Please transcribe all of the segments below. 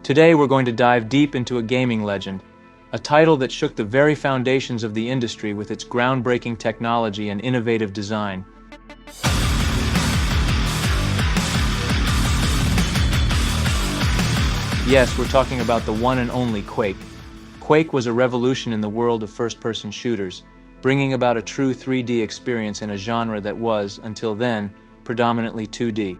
Today we're going to dive deep into a gaming legend, a title that shook the very foundations of the industry with its groundbreaking technology and innovative design. Yes, we're talking about the one and only Quake. Quake was a revolution in the world of first-person shooters, bringing about a true 3D experience in a genre that was, until then, predominantly 2D.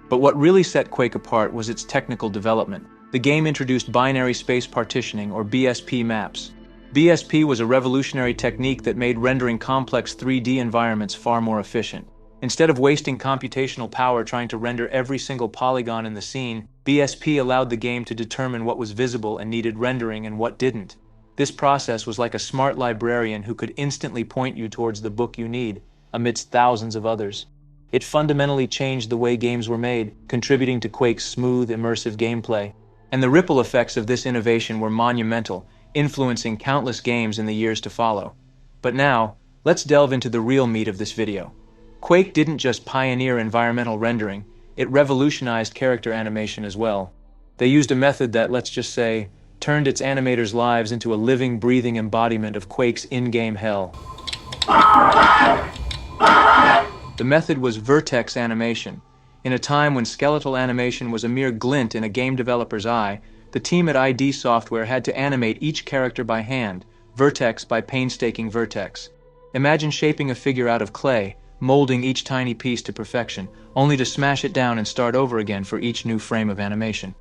But what really set Quake apart was its technical development. The game introduced Binary Space Partitioning, or BSP maps. BSP was a revolutionary technique that made rendering complex 3D environments far more efficient. Instead of wasting computational power trying to render every single polygon in the scene, BSP allowed the game to determine what was visible and needed rendering and what didn't. This process was like a smart librarian who could instantly point you towards the book you need, amidst thousands of others. It fundamentally changed the way games were made, contributing to Quake's smooth, immersive gameplay. And the ripple effects of this innovation were monumental, influencing countless games in the years to follow. But now, let's delve into the real meat of this video. Quake didn't just pioneer environmental rendering, it revolutionized character animation as well. They used a method that, let's just say, turned its animators' lives into a living, breathing embodiment of Quake's in-game hell. The method was Vertex animation. In a time when skeletal animation was a mere glint in a game developer's eye, the team at ID Software had to animate each character by hand, vertex by painstaking vertex. Imagine shaping a figure out of clay, molding each tiny piece to perfection, only to smash it down and start over again for each new frame of animation.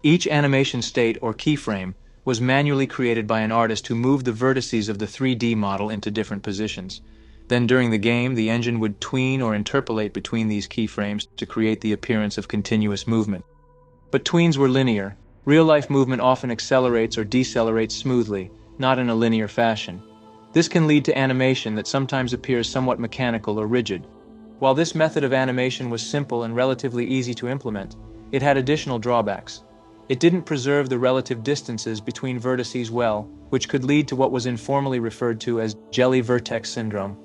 Each animation state, or keyframe, was manually created by an artist who moved the vertices of the 3D model into different positions. Then during the game, the engine would tween or interpolate between these keyframes to create the appearance of continuous movement. But tweens were linear. Real-life movement often accelerates or decelerates smoothly, not in a linear fashion. This can lead to animation that sometimes appears somewhat mechanical or rigid. While this method of animation was simple and relatively easy to implement, it had additional drawbacks. It didn't preserve the relative distances between vertices well, which could lead to what was informally referred to as jelly vertex syndrome,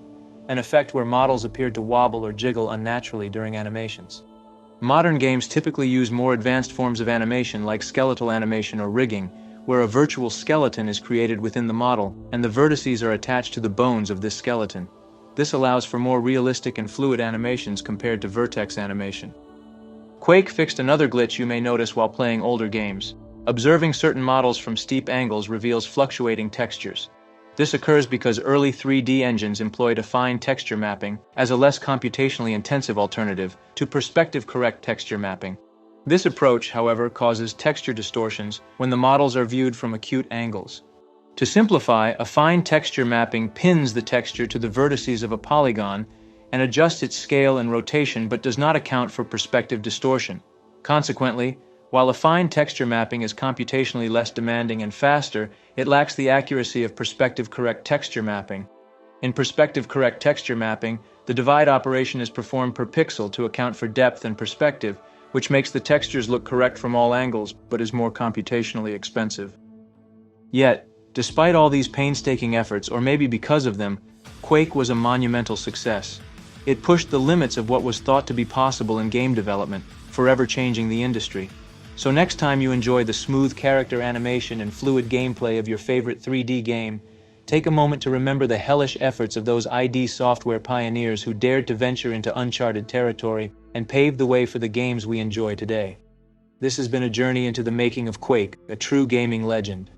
an effect where models appeared to wobble or jiggle unnaturally during animations. Modern games typically use more advanced forms of animation like skeletal animation or rigging, where a virtual skeleton is created within the model and the vertices are attached to the bones of this skeleton. This allows for more realistic and fluid animations compared to vertex animation. Quake fixed another glitch you may notice while playing older games. Observing certain models from steep angles reveals fluctuating textures. This occurs because early 3D engines employed a fine texture mapping as a less computationally intensive alternative to perspective-correct texture mapping. This approach, however, causes texture distortions when the models are viewed from acute angles. To simplify, a fine texture mapping pins the texture to the vertices of a polygon and adjusts its scale and rotation but does not account for perspective distortion. Consequently, while a fine texture mapping is computationally less demanding and faster, it lacks the accuracy of perspective-correct texture mapping. In perspective-correct texture mapping, the divide operation is performed per pixel to account for depth and perspective, which makes the textures look correct from all angles, but is more computationally expensive. Yet, despite all these painstaking efforts, or maybe because of them, Quake was a monumental success. It pushed the limits of what was thought to be possible in game development, forever changing the industry. So next time you enjoy the smooth character animation and fluid gameplay of your favorite 3D game, take a moment to remember the hellish efforts of those ID Software pioneers who dared to venture into uncharted territory and paved the way for the games we enjoy today. This has been a journey into the making of Quake, a true gaming legend.